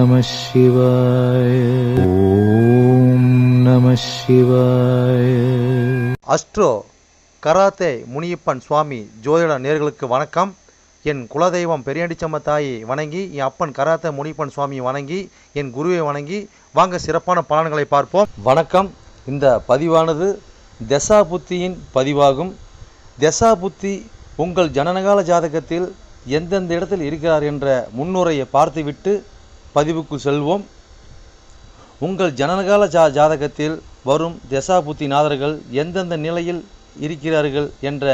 நம சிவாய. ஓம் நம சிவாய. அஸ்ட்ரோ கராத்தே முனியப்பன் சுவாமி ஜோதிட நேயர்களுக்கு வணக்கம். என் குலதெய்வம் பெரியாண்டிச்சம்ம தாயை வணங்கி, என் அப்பன் கராத்தே முனியப்பன் சுவாமியை வணங்கி, என் குருவை வணங்கி வாங்க சிறப்பான பலன்களை பார்ப்போம். வணக்கம். இந்த பதிவானது தசா புத்தியின் பதிவாகும். தசா புத்தி உங்கள் ஜனனகால ஜாதகத்தில் எந்தெந்த இடத்தில் இருக்கிறார் என்ற முன்னுரையை பார்த்துவிட்டு பதிவுக்கு செல்வோம். உங்கள் ஜனனகால ஜாதகத்தில் வரும் தசா புத்தி நாதர்கள் எந்தெந்த நிலையில் இருக்கிறார்கள் என்ற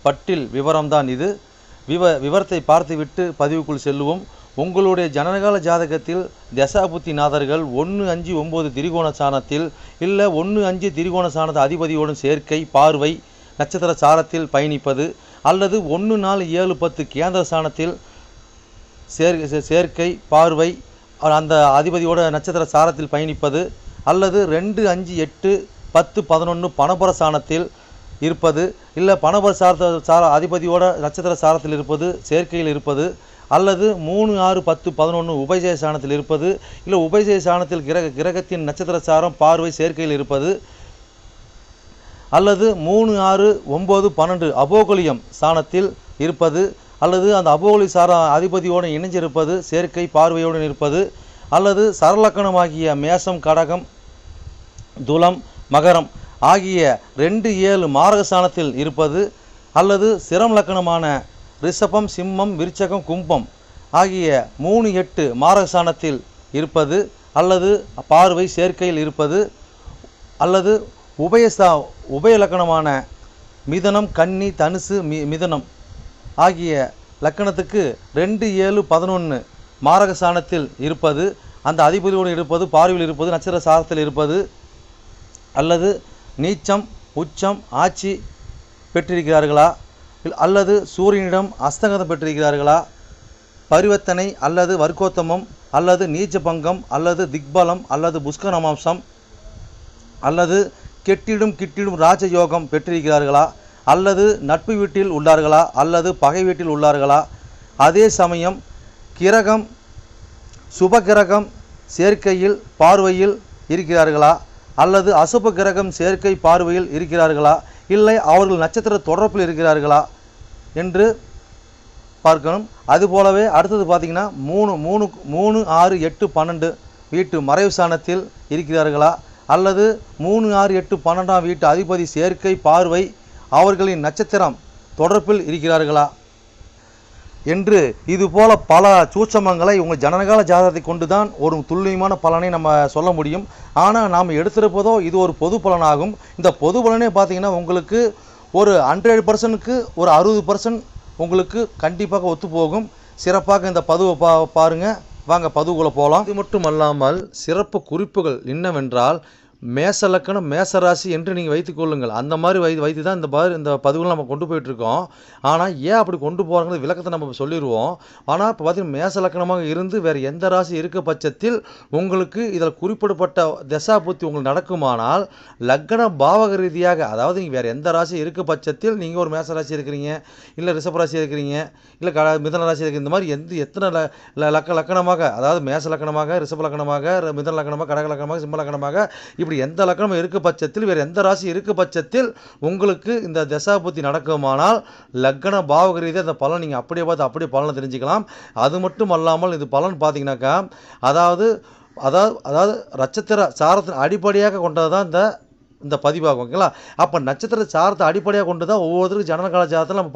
பட்டியல் விவரம்தான் இது. விவரத்தை பார்த்துவிட்டு பதிவுக்குள் செல்லுவோம். உங்களுடைய ஜனனகால ஜாதகத்தில் தசாபுத்தி நாதர்கள் 1-5-9 திரிகோண சாணத்தில் இல்லை 1-5 திரிகோண சாணத்தை அதிபதியோடும் சேர்க்கை பார்வை நட்சத்திர சாரத்தில் பயணிப்பது, அல்லது 1-4-7-10 கேந்திர சாணத்தில் சேர்க்கை பார்வை அந்த அதிபதியோட நட்சத்திர சாரத்தில் பயணிப்பது, அல்லது 2-5-8-10-11 பணபர சாணத்தில் இருப்பது, இல்லை பணபர அதிபதியோட நட்சத்திர சாரத்தில் இருப்பது சேர்க்கையில் இருப்பது, அல்லது 3-6-10-11 உபயஜய சாணத்தில் இருப்பது, இல்லை உபயஜய சாணத்தில் கிரகத்தின் நட்சத்திர சாரம் பார்வை சேர்க்கையில் இருப்பது, அல்லது 3-6-9-12 அபோகலியம் சாணத்தில் இருப்பது, அல்லது அந்த அபோகலி சார அதிபதியோடு இணைஞ்சிருப்பது சேர்க்கை பார்வையோடு இருப்பது, அல்லது சரலக்கணமாகிய மேசம் கடகம் துலம் மகரம் ஆகிய 2-7 மாரகஸ்தானத்தில் இருப்பது, அல்லது சிரம் லக்கணமான ரிஷபம் சிம்மம் விருச்சகம் கும்பம் ஆகிய 3-8 மாரகஸ்தானத்தில் இருப்பது, அல்லது பார்வை சேர்க்கையில் இருப்பது, அல்லது உபய லக்கணமான மிதனம் கன்னி தனுசு மிதனம் ஆகிய லக்கணத்துக்கு 2-7-11 மாரகஸ்தானத்தில் இருப்பது, அந்த அதிபதியோடு இருப்பது பார்வையில் இருப்பது நட்சத்திர சாரத்தில் இருப்பது, அல்லது நீச்சம் உச்சம் ஆட்சி பெற்றிருக்கிறார்களா, அல்லது சூரியனிடம் அஸ்தங்கதம் பெற்றிருக்கிறார்களா, பரிவர்த்தனை அல்லது வர்க்கோத்தமம் அல்லது நீச்ச பங்கம் அல்லது திக்பலம் அல்லது புஷ்கரமாம்சம் அல்லது கெட்டிடும் ராஜயோகம் பெற்றிருக்கிறார்களா, அல்லது நட்பு வீட்டில் உள்ளார்களா அல்லது பகை வீட்டில் உள்ளார்களா, அதே சமயம் கிரகம் சுபகிரகம் சேர்க்கையில் பார்வையில் இருக்கிறார்களா, அல்லது அசுப கிரகம் சேர்க்கை பார்வையில் இருக்கிறார்களா, இல்லை அவர்கள் நட்சத்திர தொடர்பில் இருக்கிறார்களா என்று பார்க்கணும். அதுபோலவே அடுத்தது பார்த்திங்கன்னா 3-6-8-12 வீட்டு மறைவு சாணத்தில் இருக்கிறார்களா, அல்லது 3-6-8-12 வீட்டு அதிபதி சேர்க்கை பார்வை அவர்களின் நட்சத்திரம் தொடர்பில் இருக்கிறார்களா என்று இதுபோல பல சூட்சமங்களை உங்கள் ஜனனகால ஜாதகத்தை கொண்டு தான் ஒரு துல்லியமான பலனை நம்ம சொல்ல முடியும். ஆனால் நாம் எடுத்திருப்பதோ இது ஒரு பொது பலனாகும். இந்த பொது பலனே பார்த்திங்கன்னா உங்களுக்கு ஒரு 100%க்கு ஒரு 60% உங்களுக்கு கண்டிப்பாக ஒத்து போகும். சிறப்பாக இந்த பதிவை பாருங்கள். வாங்க பதிவுக்குள்ளே போகலாம். இது மட்டும் அல்லாமல் சிறப்பு குறிப்புகள் என்னவென்றால் மேச லக்கணம் மேசராசி என்று நீங்கள் வைத்துக்கொள்ளுங்கள். அந்த மாதிரி வைத்து தான் இந்த பதிவுகளை நம்ம கொண்டு போயிட்டுருக்கோம். ஆனால் ஏன் அப்படி கொண்டு போகிறாங்கிறது விளக்கத்தை நம்ம சொல்லிடுவோம். ஆனால் இப்போ பார்த்திங்கன்னா மேச லக்கணமாக இருந்து வேறு எந்த ராசி இருக்க பட்சத்தில் உங்களுக்கு இதில் குறிப்பிடப்பட்ட தசா புத்தி உங்களுக்கு நடக்குமானால் லக்கண பாவக ரீதியாக, அதாவது நீங்கள் வேறு எந்த ராசி இருக்க பட்சத்தில் நீங்கள் ஒரு மேச ராசி இருக்கிறீங்க, இல்லை ரிஷப ராசி இருக்கிறீங்க, இல்லை மிதன ராசி இருக்கிற இந்த மாதிரி எத்தனை லக்கணமாக, அதாவது மேச லக்கணமாக ரிஷப லக்கணமாக மிதன லக்கணமாக கடக லக்கணமாக சிம்ம லக்கணமாக இப்படி எந்த லக்கணம் இருக்க பட்சத்தில் வேறு எந்த ராசி இருக்க பட்சத்தில் உங்களுக்கு இந்த தசாபுத்தி நடக்குமானால் லக்கண பாவக ரீதியாக அந்த பலன் நீங்கள் அப்படியே பார்த்து அப்படியே பலனை தெரிஞ்சுக்கலாம். அது மட்டும் அல்லாமல் இது பலன் பார்த்தீங்கன்னாக்கா அதாவது நட்சத்திர சாரத்தின் அடிப்படையாக கொண்டது தான் இந்த பதிவாகும். ஓகேங்களா? அப்போ நட்சத்திர சாரத்தை அடிப்படையாக கொண்டு தான் ஒவ்வொருத்தருக்கும் ஜனனகால ஜாதகத்தில் நம்ம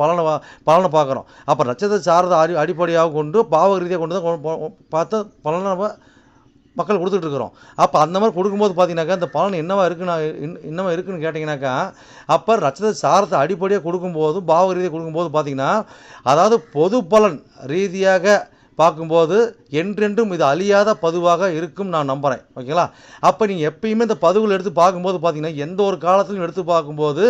பலனை பார்க்குறோம். அப்போ நட்சத்திர சாரத்தை அடிப்படையாக கொண்டு பாவக ரீதியாக கொண்டு தான் பார்த்து பலனை நம்ம மக்கள் கொடுத்துட்ருக்குறோம். அப்போ அந்த மாதிரி கொடுக்கும்போது பார்த்தீங்கன்னாக்கா இந்த பலன் என்னவா இருக்குன்னு கேட்டிங்கனாக்கா, அப்போ நட்சத்திர சாரத்தை அடிப்படையாக கொடுக்கும்போது பாவக ரீதியாக கொடுக்கும்போது பார்த்தீங்கன்னா அதாவது பொது பலன் ரீதியாக பார்க்கும்போது என்றென்றும் இது அழியாத பதிவாக இருக்கும் நான் நம்புகிறேன். ஓகேங்களா? அப்போ நீங்கள் எப்பயுமே இந்த பதிவுகள் எடுத்து பார்க்கும்போது பார்த்தீங்கன்னா எந்த ஒரு காலத்திலும் எடுத்து பார்க்கும்போது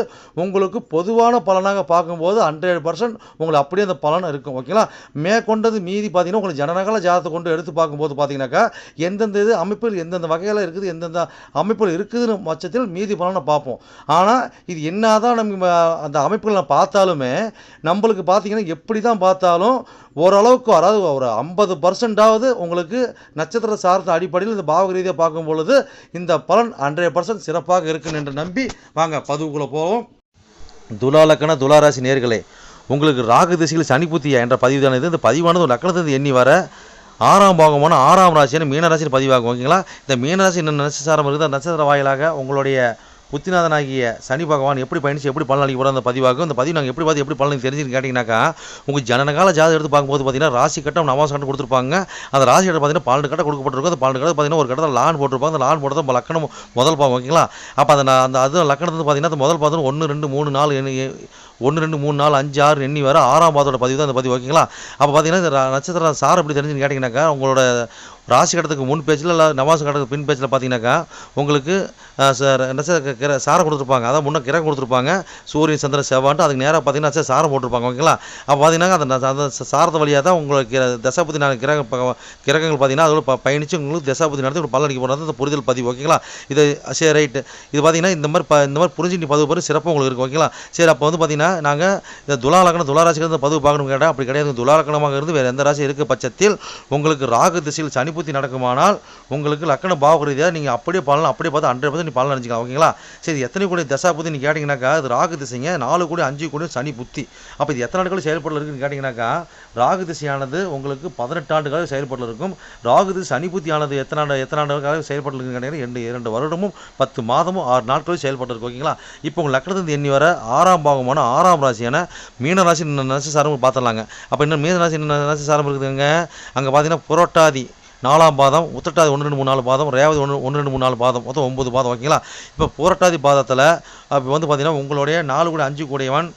உங்களுக்கு பொதுவான பலனாக பார்க்கும்போது 100% உங்களுக்கு அப்படியே அந்த பலன் இருக்கும். ஓகேங்களா? மேற்கொண்டது மீதி பார்த்தீங்கன்னா உங்களுக்கு ஜனனகால ஜாதகத்தை கொண்டு எடுத்து பார்க்கும்போது பார்த்தீங்கன்னாக்கா எந்தெந்த இது அமைப்பில் எந்தெந்த வகையில் இருக்குது எந்தெந்த அமைப்பில் இருக்குதுன்னு பட்சத்தில் மீதி பலனை பார்ப்போம். ஆனால் இது என்ன தான் நம்ம அந்த அமைப்புகளை பார்த்தாலுமே நம்மளுக்கு பார்த்தீங்கன்னா எப்படி தான் பார்த்தாலும் ஓரளவுக்கு, அதாவது ஒரு 50% அதாவது உங்களுக்கு நட்சத்திர சார்ந்த அடிப்படையில் இந்த பாவக ரீதியாக பார்க்கும் பொழுது இந்த பலன் 100% சிறப்பாக இருக்குன்னு என்று நம்பி வாங்க பதிவுக்குள்ளே போவோம். துலா லக்கண துளாராசி நேர்களே, உங்களுக்கு ராகு திசையில் சனி புத்தியா என்ற பதிவுதான இது. இந்த பதிவானது ஒரு லக்கணத்திலிருந்து எண்ணி வர 6ஆம் பாகமான 6ஆம் ராசியான மீனராசின்னு பதிவாகும். ஓகேங்களா? இந்த மீனராசி என்ன நட்சத்திரம் இருக்குது, அந்த நட்சத்திர வாயிலாக உங்களுடைய புத்திநாதனாகிய சனி பகவான் எப்படி பயணிச்சு எப்படி பலன் அளிக்க போகிற அந்த பதிவாகும். அந்த பதிவு நாங்கள் எப்படி பார்த்து எப்படி பலன் தெரிஞ்சுன்னு கேட்டிங்கனாக்கா, உங்கள் ஜனனகால ஜாதகம் எடுத்து பார்க்கும்போது பார்த்தீங்கன்னா ராசி கட்டம் நவாச கட்டம் கொடுத்துருப்பாங்க. அந்த ராசி கட்டம் பார்த்தீங்கன்னா 12 கட்டம் கொடுக்கப்பட்டிருக்கும். அந்த 12 கட்டம் பார்த்தீங்கன்னா ஒரு கட்டத்தில் லான் போட்டிருப்பாங்க. அந்த லான் போட்டது லக்கணம் முதல் பாகம். ஓகேங்களா? அப்போ அந்த அது லக்கணத்தை பார்த்தீங்கன்னா அந்த முதல் பாதம் 1 2 3 4 1 2 3 4 5 6 எண்ணி வர 6ஆம் பாதத்தோட பதிவு தான் அந்த பதிவு. ஓகேங்களா? அப்போ பார்த்தீங்கன்னா இந்த நட்சத்திர சார் எப்படி தெரிஞ்சுன்னு கேட்டிங்கனாக்கா, உங்களோட ராசி கட்டத்துக்கு முன் பேச்சில் இல்லை நவாச கட்டத்துக்கு பின் பேச்சில் பார்த்தீங்கன்னாக்கா உங்களுக்கு சாரம் கொடுத்துருப்பாங்க. அதான் முன்னே கிரகம் கொடுத்துருப்பாங்க, சூரியன் சந்திரன் செவ்வான்ட்டு. அதுக்கு நேராக பார்த்தீங்கன்னா சாரம் போட்டிருப்பாங்க. ஓகேங்களா? அப்போ பார்த்தீங்கன்னா அந்த சாரத்தை வழியாக தான் உங்களுக்கு தசாபதி கிரகங்கள் பார்த்தீங்கன்னா அதோட பயணித்து உங்களுக்கு தசாபதி நடத்தி ஒரு பலன் அடிக்க போகிறது அந்த புரிதல் பதிவு. ஓகேங்களா? இது சரி ரைட்டு. இது பார்த்தீங்கன்னா இந்த மாதிரி புரிஞ்சு நீ பதிவு பண்ணி சிறப்பாக உங்களுக்கு இருக்கும். ஓகேங்களா? சரி, அப்போ வந்து பார்த்தீங்கன்னா நாங்கள் இந்த துலா லக்கணம் துளாராசிக்கு வந்து பதிவு பார்க்கணும் கேட்டால் அப்படி கிடையாது. துலா லக்கணமாக இருந்து வேறு எந்த ராசி இருக்க பட்சத்தில் உங்களுக்கு ராகு திசையில் சனி புத்தி நடக்குமானால் உங்களுக்கு லக்கண பாவ ரீதியாக நீங்கள் அப்படியே பார்த்து 100% நீ பலன் அடிச்சிக்கலாம். ஓகேங்களா? சரி, எத்தனை கோடி தசாபுத்தி நீ கேட்டிங்கனாக்கா அது ராகு திசைங்க 4 கோடி 5 கோடி சனி புத்தி. அப்போ இது எத்தனை ஆண்டுகள் செயல்படல இருக்குன்னு கேட்டிங்கனாக்கா, ராகு திசையானது உங்களுக்கு 18 ஆண்டுகளாக செயல்படல இருக்கும். ராகு திசை சனி புத்தியானது எத்தனை ஆண்டுகளாக செயல்படல இருக்குன்னு கேட்டிங்கன்னா 2 வருடமும் 10 மாதமும் 6 நாட்களும் செயல்பட்டு இருக்கு. ஓகேங்களா? இப்போ உங்கள் லக்கணத்திலிருந்து எண்ணி வர 6ஆம் பாகமான 6ஆம் ராசியான மீனராசி நட்சத்திரம் பார்த்துடலாங்க. அப்போ இன்னும் மீனராசி நட்சத்திரம் இருக்குதுங்க. அங்கே பார்த்தீங்கன்னா புரட்டாதி 4ஆம் பாதம், உத்திரட்டாதி 1 2 3 4 பாதம், ரேவதி 1 2 3 4 பாதம், மொத்தம் 9 பாதம். ஓகேங்களா? இப்போ புரட்டாதி பாதத்தில் அப்போ வந்து பார்த்தீங்கன்னா உங்களுடைய 4 கோடி 5 கோடியவன்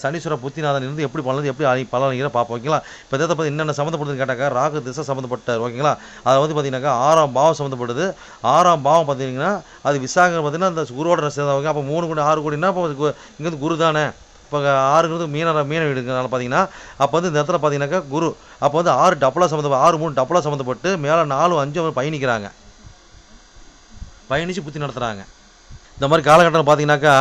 சனீஸ்வர புத்திநாதன் இருந்து எப்படி பலன் எப்படி பலன் பார்ப்போம். ஓகேங்களா? இப்போ இதை பற்றி என்னென்ன சம்மந்தப்படுதுன்னு கேட்டாக்கா, ராகு திசை சம்மந்தப்பட்டார். ஓகேங்களா? அதை வந்து பார்த்தீங்கன்னாக்கா 6ஆம் பாவம் சம்மந்தப்படுது. 6ஆம் பாவம் பார்த்தீங்கன்னா அது விசாகம் பார்த்தீங்கன்னா அந்த குருவோட சேர்ந்தவங்க. அப்போ 3 கோடி 6 கோடினா இப்போ இங்கேருந்து குரு தானே. இப்போ 6ங்கிறது மீன வீடுனால பார்த்தீங்கன்னா அப்போ வந்து இந்த இடத்துல பார்த்தீங்கன்னாக்கா குரு அப்போ வந்து 6 டப்பலாக சம்மந்தப்பட்டு 6 3 டப்பலாக சம்மந்தப்பட்டு மேலே 4 5 பயணிக்கிறாங்க, பயணித்து புத்தி நடத்துகிறாங்க. இந்த மாதிரி காலகட்டத்தில் பார்த்தீங்கன்னாக்கா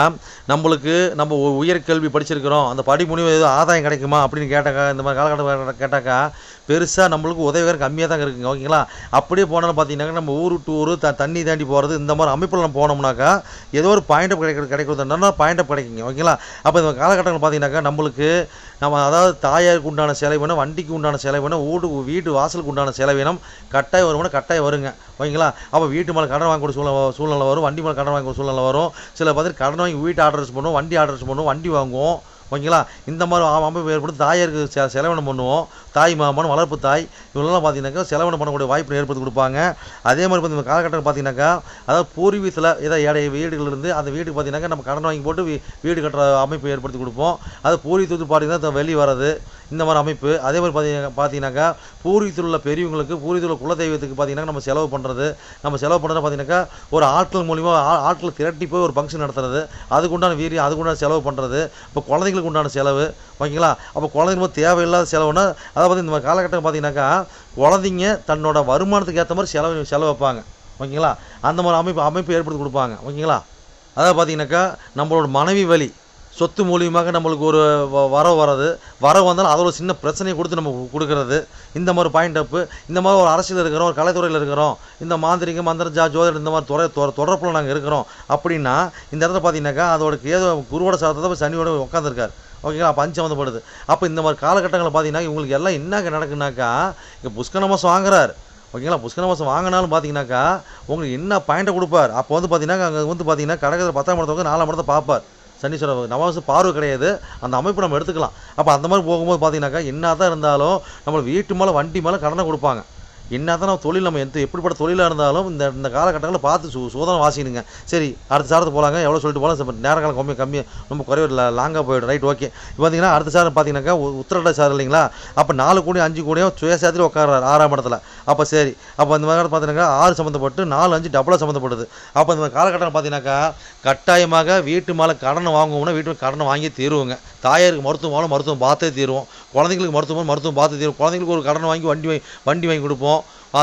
நம்மளுக்கு நம்ம உயர்கல்வி படிச்சிருக்கிறோம், அந்த படி முடிவு ஏதோ ஆதாயம் கிடைக்குமா அப்படின்னு கேட்டாக்கா, இந்த மாதிரி காலகட்டம் கேட்டாக்கா பெருசாக நம்மளுக்கு உதவி வேறு கம்மியாக தான் இருக்குங்க. ஓகேங்களா? அப்படியே போனாலும் பார்த்தீங்கன்னாக்கா நம்ம ஊர் டு ஊர் தண்ணி தாண்டி போகிறது இந்த மாதிரி அமைப்பில் நம்ம போனோம்னாக்கா ஏதோ ஒரு பாயிண்ட் அப் கிடைக்கிறதுனா பாயிண்ட் அப் கிடைக்குங்க. ஓகேங்களா? அப்போ இந்த காலகட்டங்கள் பார்த்தீங்கன்னாக்கா நம்மளுக்கு நம்ம அதாவது தாயாருக்கு உண்டான செலவினம், வண்டிக்கு உண்டான செலவினம், வீட்டு வாசலுக்கு உண்டான செலவினம் கட்டாயம் வருமானம் கட்டாயம் வருங்க. ஓகேங்களா? அப்போ வீட்டு மேலே கடன் வாங்கக்கூடிய சூழ்நிலை வரும், வண்டி மேலே கடன் வாங்கக்கூடிய சூழ்நிலை வரும். சில பார்த்து கடன் வாங்கி வீட்டு ஆர்டர்ஸ் பண்ணுவோம், வண்டி ஆர்டர்ஸ் பண்ணுவோம், வண்டி வாங்குவோம். ஓகேங்களா? இந்த மாதிரி அமைப்பு ஏற்படுத்தி தாயாருக்கு செலவினம் பண்ணுவோம். தாய் மாமன் வளர்ப்பு தாய் இவங்களெல்லாம் பார்த்தீங்கன்னாக்கா செலவினம் பண்ணக்கூடிய வாய்ப்பு ஏற்படுத்தி கொடுப்பாங்க. அதே மாதிரி இந்த காலகட்டத்தில் பார்த்தீங்கன்னாக்கா அதாவது பூர்வீகத்தில் ஏதோ வீடுகள் இருந்து அந்த வீட்டுக்கு பார்த்தீங்கன்னாக்கா நம்ம கடன் வாங்கி போட்டு வீடு கட்டுற அமைப்பு ஏற்படுத்தி கொடுப்போம். அது பூர்வீகத்துக்கு பார்த்தீங்கன்னா வெளியே வர்றது இந்த மாதிரி அமைப்பு. அதே மாதிரி பார்த்தீங்கன்னாக்கா பூர்வீகத்தில் உள்ள பெரியவங்களுக்கு பூர்வீகத்தில் உள்ள குலதெய்வத்துக்கு பார்த்தீங்கன்னா நம்ம செலவு பண்ணுறது பார்த்தீங்கன்னாக்கா ஒரு ஆட்கள் மூலிமா ஆட்கள் திரட்டி போய் ஒரு ஃபங்க்ஷன் நடத்துறது, அதுக்குண்டான வீரியம் அதுக்குண்டான செலவு பண்ணுறது. இப்போ குழந்தைங்களுக்கு உண்டான செலவு. ஓகேங்களா? அப்போ குழந்தைங்களுக்கு தேவையில்லாத செலவுன்னா அதாவது இந்த காலகட்டம் பார்த்தீங்கன்னாக்கா குழந்தைங்க தன்னோட வருமானத்துக்கு ஏற்ற மாதிரி செலவு வைப்பாங்க. ஓகேங்களா? அந்த மாதிரி அமைப்பு ஏற்படுத்தி கொடுப்பாங்க. ஓகேங்களா? அதாவது பார்த்தீங்கன்னாக்கா நம்மளோட மனைவி வழி சொத்து மூலியமாக நம்மளுக்கு ஒரு வரவு வந்தாலும் அதோட சின்ன பிரச்சனையை கொடுத்து நம்ம கொடுக்கறது. இந்த மாதிரி பாயிண்ட் அப்பு. இந்த மாதிரி ஒரு அரசியல் இருக்கிறோம், ஒரு கலைத்துறையில் இருக்கிறோம், இந்த மாந்திரிகம் ஜோதிடர் இந்த மாதிரி தொடர்பில் நாங்கள் இருக்கிறோம் அப்படின்னா இந்த இடத்துல பார்த்தீங்கன்னாக்கா அதோட ஏதோ குருவோட சாதத்தை தான் சனியோட உட்காந்துருக்காரு. ஓகேங்களா? அப்போ 5 சம்மந்தப்படுது. அப்போ இந்த மாதிரி காலகட்டங்களில் பார்த்தீங்கன்னா இவங்களுக்கு எல்லாம் என்ன நடக்குனாக்கா இங்கே புஷ்கர மாதம் வாங்குறாரு. ஓகேங்களா? புஷ்கர மாதம் வாங்கினாலும் பார்த்தீங்கன்னாக்கா உங்களுக்கு என்ன பாயிண்ட்டை கொடுப்பார். அப்போ வந்து பார்த்தீங்கன்னா அங்கே வந்து பார்த்தீங்கன்னா கடகத்தில் 10ஆம் இடத்தை 4ஆம் இடத்தை பார்ப்பார். சனீஸ்வர நவாசு பார்வை கிடையாது, அந்த அமைப்பு நம்ம எடுத்துக்கலாம். அப்போ அந்த மாதிரி போகும்போது பார்த்தீங்கன்னாக்கா என்ன தான் இருந்தாலும் நம்மளை வீட்டு மேலே வண்டி மேலே கடனை கொடுப்பாங்க. என்ன தான் நம்ம தொழில் நம்ம எப்படிப்பட்ட தொழிலாக இருந்தாலும் இந்த காலகட்டங்களில் பார்த்து சோதனை வாசிக்கணுங்க. சரி, அடுத்த சாரத்தை போகலாங்க. எவ்வளோ சொல்லிட்டு போகலாம், நேரங்காலம் கம்மியாக ரொம்ப குறைவு லாங்காக போய்டும். Right, okay. இப்போ பார்த்தீங்கன்னா அடுத்த சாரம் பார்த்தீங்கன்னாக்கா உத்திரட்டாதி சார் இல்லைங்களா? அப்போ 4 கோடி 5 கோடியும் சுயசாத்திரி உட்காராரு 6ஆம் இடத்துல. அப்போ சரி, அப்போ இந்த மாதிரி பார்த்தீங்கன்னா 6 சம்மந்தப்பட்டு 4 5 டபுளாக சம்மந்தப்படுது. அப்போ இந்த காலகட்டம் பார்த்தீங்கன்னாக்கா கட்டாயமாக வீட்டு மேலே கடனை வாங்குவோம்னா வீட்டு கடனை வாங்கி தீருவோங்க. தாயாருக்கு மருத்துவம் பார்த்தே தீருவோம், குழந்தைங்களுக்கு மருத்துவம் பார்த்து தீரும். குழந்தைங்களுக்கு ஒரு கடன் வாங்கி வண்டி வாங்கி கொடுப்போம்.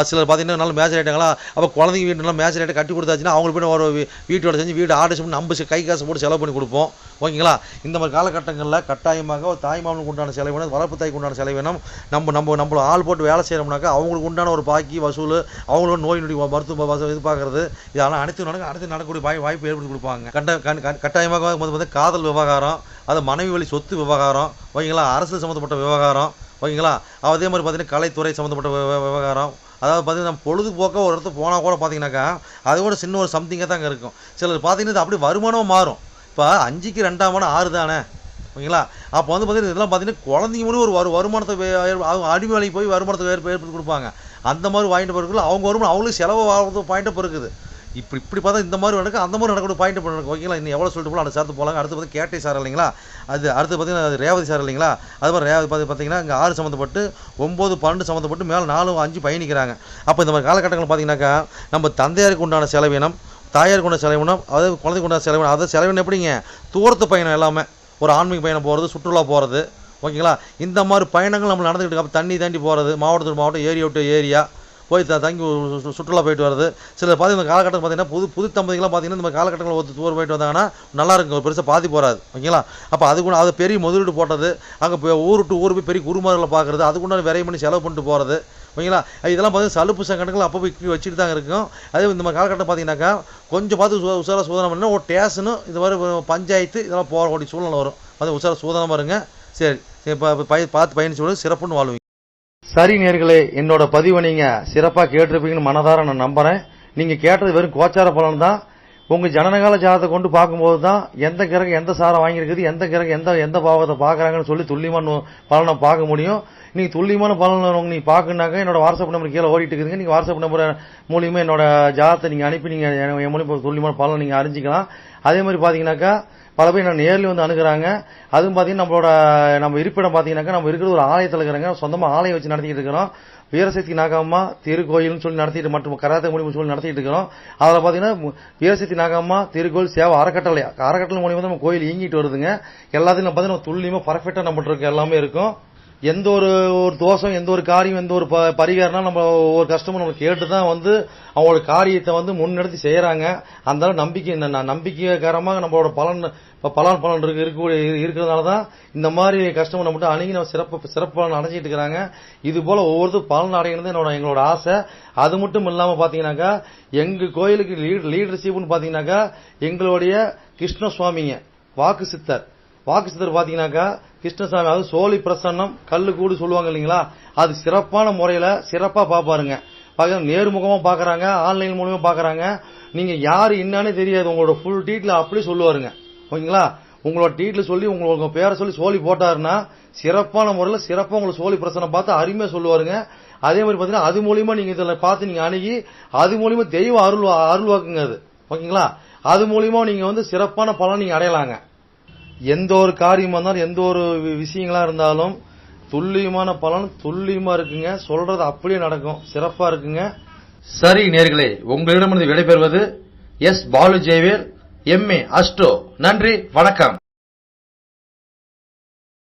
சிலர் பார்த்தீங்கன்னா நல்ல மேஜர் ஆகிட்டாங்களா, அப்போ குழந்தைங்க வீட்டு நல்லா மேஜர் ஆகிட்டு கட்டி கொடுத்தாச்சுன்னா அவங்களுக்கு போய் ஒரு வீட்டோட செஞ்சு வீடு ஆர்டர் பண்ணி நம்ம கை காசு போட்டு செலவு பண்ணி கொடுப்போம். ஓகேங்களா? இந்த மாதிரி காலகட்டங்களில் கட்டாயமாக ஒரு தாய்மாமனுக்கு உண்டான செலவினம், வளர்ப்பு தாய்க்கு உண்டான செலவினம், நம்மள ஆள் போட்டு வேலை செய்கிறோம்னாக்கா அவங்களுக்கு உண்டான ஒரு பாக்கி வசூல், அவங்களோட நோய் நொடி மருத்துவ இது பார்க்குறது, இதெல்லாம் அடுத்து நடக்கக்கூடிய வாய்ப்பு ஏற்படுத்தி கொடுப்பாங்க. கட்டாயமாக வந்து காதல் விவகாரம், அது மனைவி வழி சொத்து விவகாரம், ஓகேங்களா, அரசு சம்மந்தப்பட்ட விவகாரம், ஓகேங்களா, அதே மாதிரி பார்த்தீங்கன்னா கலைத்துறை சம்மந்தப்பட்ட விவகாரம், அதாவது பார்த்தீங்கன்னா நம்ம பொழுதுபோக்காக ஒரு இடத்துக்கு போனால் கூட பார்த்தீங்கன்னாக்கா அது கூட சின்ன ஒரு சம்திங்காக தாங்க இருக்கும். சிலர் பார்த்தீங்கன்னா அப்படி வருமானம் மாறும். இப்போ 5க்கு 2ஆம் மணி 6 தானே, ஓகேங்களா? அப்போ வந்து பார்த்தீங்கன்னா இதெல்லாம் பார்த்தீங்கன்னா குழந்தைங்க மூலம் ஒரு வருமானத்தை அடிமை வேலைக்கு போய் வருமானத்தை ஏற்படுத்தி கொடுப்பாங்க. அந்த மாதிரி வாங்கிட்டு போகிறதுக்குள்ள அவங்க வருமானம் அவங்களுக்கு செலவு ஆகிறது பாயிண்ட்டை பொறுக்குது. இப்படி பார்த்தா இந்த மாதிரி நடக்கும், அந்த மாதிரி நடக்கக்கூடிய பாயிண்ட் நடக்கும். ஓகேங்களா? இன்னும் எவ்வளோ சொல்லிட்டு போகலாம், அந்த சேர்த்து போகலாங்க. அடுத்து பார்த்து கேட்டை சார் இல்லைங்களா, அடுத்து பார்த்தீங்கன்னா ரேவதி சார் இல்லைங்களா, அது மாதிரி ரேவதி பார்த்தீங்கன்னா இங்கே 6 சம்மந்தப்பட்டு 9, 12 சம்மந்தப்பட்டு மேலே 4, 5 பயணிக்கிறாங்க. அப்போ இந்த மாதிரி காலகட்டங்கள் பார்த்தீங்கன்னாக்கா நம்ம தந்தையாருக்கு உண்டான செலவினம், தாயாருக்கு உண்டான செலவினம், அதாவது குழந்தைக்கு உண்டான செலவினம், அதாவது செலவினம் எப்படிங்க, தூரத்து பயணம் எல்லாமே, ஒரு ஆன்மீக பயணம் போகிறது, சுற்றுலா போகிறது, ஓகேங்களா, இந்த மாதிரி பயணங்கள் நம்ம நடந்துக்கிட்டு அப்போ தண்ணி தாண்டி போகிறது, மாவட்டத்துக்கு மாவட்டம், ஏரியா விட்டு ஏரியா போய் தங்கி சுற்றுலா போயிட்டு வருது. சிலர் பார்த்தீங்கன்னா இந்த காலகட்டம் பார்த்தீங்கன்னா புது தம்பதிகளாம் பார்த்தீங்கன்னா இந்த காலகட்டங்கள் ஒரு டூர் போயிட்டு வந்தாங்கன்னா நல்லா இருக்கும், பெருசாக பாதிப்பு வராது. ஓகேங்களா? அப்போ அதுக்குள்ள அது பெரிய முதலீடு போட்டது, அங்கே ஊர் டு ஊர் போய் பெரிய குருமார்களை பார்க்குறது, அதுக்குண்டான விரை பண்ணி செலவு பண்ணிட்டு போகிறது, ஓகேங்களா, இதெல்லாம் பார்த்தீங்கன்னா சலுப்பு சங்கடங்கள் அப்போ போய் வச்சுட்டு தாங்க இருக்கும். அதே இந்த மாதிரி காலகட்டம் பார்த்தீங்கன்னாக்கா கொஞ்சம் பார்த்து உசார சூதனம் பண்ணால் ஒரு ஸ்டேஷனு இது மாதிரி பஞ்சாயத்து இதெல்லாம் போகக்கூடிய சூழ்நிலை வரும். அது உசார சூதனமாக இருங்க. சரி, பார்த்து பயணிச்சு சிறப்புன்னு வாழ்வீங்க. சரி நேயர்களே, என்னோட பதிவை நீங்க சிறப்பாக கேட்டிருப்பீங்கன்னு மனதார நான் நம்புறேன். நீங்க கேட்டது வெறும் கோச்சார பலன் தான். உங்க ஜனனகால ஜாதத்தை கொண்டு பார்க்கும்போது தான் எந்த கிரகம் எந்த சாரம் வாங்கியிருக்குது, எந்த கிரகம் எந்த பாவத்தை பார்க்குறாங்கன்னு சொல்லி துல்லியமான பலனை பார்க்க முடியும். நீங்க துல்லியமான பலன் நீங்க பார்க்கணுனாக்க என்னோட வாட்ஸ்அப் நம்பர் கீழே ஓடிட்டு இருக்குதுங்க. நீங்க வாட்ஸ்அப் நம்பர் மூலியமா என்னோட ஜாதத்தை நீங்க அனுப்பி நீங்க என் மூலியமா துல்லியமான பலனை நீங்க அறிஞ்சிக்கலாம். அதே மாதிரி பாத்தீங்கன்னாக்கா பல பேர் நான் நேரில் வந்து அணுகுறாங்க. அதுவும் பார்த்தீங்கன்னா நம்ம இருப்பிடம் பார்த்தீங்கன்னாக்கா நம்ம இருக்கிற ஒரு ஆலயத்தில் இருக்கிறாங்க, சொந்தமாக ஆலயம் வச்சு நடத்திட்டு இருக்கிறோம். வீரசக்தி நாகம்மா திருக்கோயில்னு சொல்லி நடத்திட்டு மற்றும் கராத்தே மூலியமா சொல்லி நடத்திட்டு இருக்கிறோம். அதில் பார்த்தீங்கன்னா வீரசக்தி நாகம்மா திருக்கோயில் சேவை அறக்கட்டளை மூலியமா நம்ம கோயில் இயங்கிட்டு வருதுங்க. எல்லாத்தையும் பார்த்தீங்கன்னா துல்லியமாக பர்ஃபெக்டாக நம்மகிட்ட இருக்க எல்லாமே இருக்கும். எந்த ஒரு தோஷம், எந்த ஒரு காரியம், எந்த ஒரு பரிகாரம்னா நம்ம ஒரு கஸ்டமர் நம்ம கேட்டு தான் வந்து அவங்களோட காரியத்தை வந்து முன்னெடுத்து செய்யறாங்க. அந்த நம்பிக்கைகரமாக நம்மளோட பலன் இருக்கிறதுனால தான் இந்த மாதிரி கஸ்டமர் நம்மகிட்ட அணுகி நம்ம சிறப்பு பலன் அடைஞ்சிட்டு இருக்கிறாங்க. இது போல ஒவ்வொருத்தரும் பலன் அடைகிறது எங்களோட ஆசை. அது மட்டும் இல்லாம பாத்தீங்கன்னாக்கா எங்க கோயிலுக்கு லீடர்ஷிப்னு பாத்தீங்கன்னாக்கா எங்களுடைய கிருஷ்ணசுவாமிங்க வாக்கு சித்தர் பாத்தீங்கன்னாக்கா கிருஷ்ணசாமி, அதாவது சோழி பிரசன்னம் கல்லு கூடு சொல்லுவாங்க இல்லைங்களா, அது சிறப்பான முறையில சிறப்பா பாப்பாருங்க. நேர்முகமா பாக்குறாங்க, ஆன்லைன் மூலமா பாக்குறாங்க. நீங்க யாரு என்னன்னு தெரியாது, உங்களோட ஃபுல் டீட்ல அப்படி சொல்லுவாருங்க. ஓகேங்களா? உங்களோட டீட்ல சொல்லி உங்களோட பேரை சொல்லி சோழி போட்டாருன்னா சிறப்பான முறையில சிறப்பா உங்களுக்கு சோழி பிரசனம் பார்த்து அருமையா சொல்லுவாருங்க. அதே மாதிரி பாத்தீங்கன்னா அது மூலியமா நீங்க இதுல பார்த்து நீங்க அணுகி அது மூலியமா தெய்வ அருள்வாக்குங்க அது. ஓகேங்களா? அது மூலியமா நீங்க வந்து சிறப்பான பலன் நீங்க அடையலாங்க. எந்த ஒரு காரியமா இருந்தாலும் எந்த ஒரு விஷயங்களா இருந்தாலும் துல்லியமான பலன் துல்லியமா இருக்குங்க. சொல்றது அப்படியே நடக்கும், சிறப்பா இருக்குங்க. சரி நேயர்களே, உங்களிடமிருந்து விடைபெறுவது S. Balu Jayavel, MA astro. நன்றி, வணக்கம்.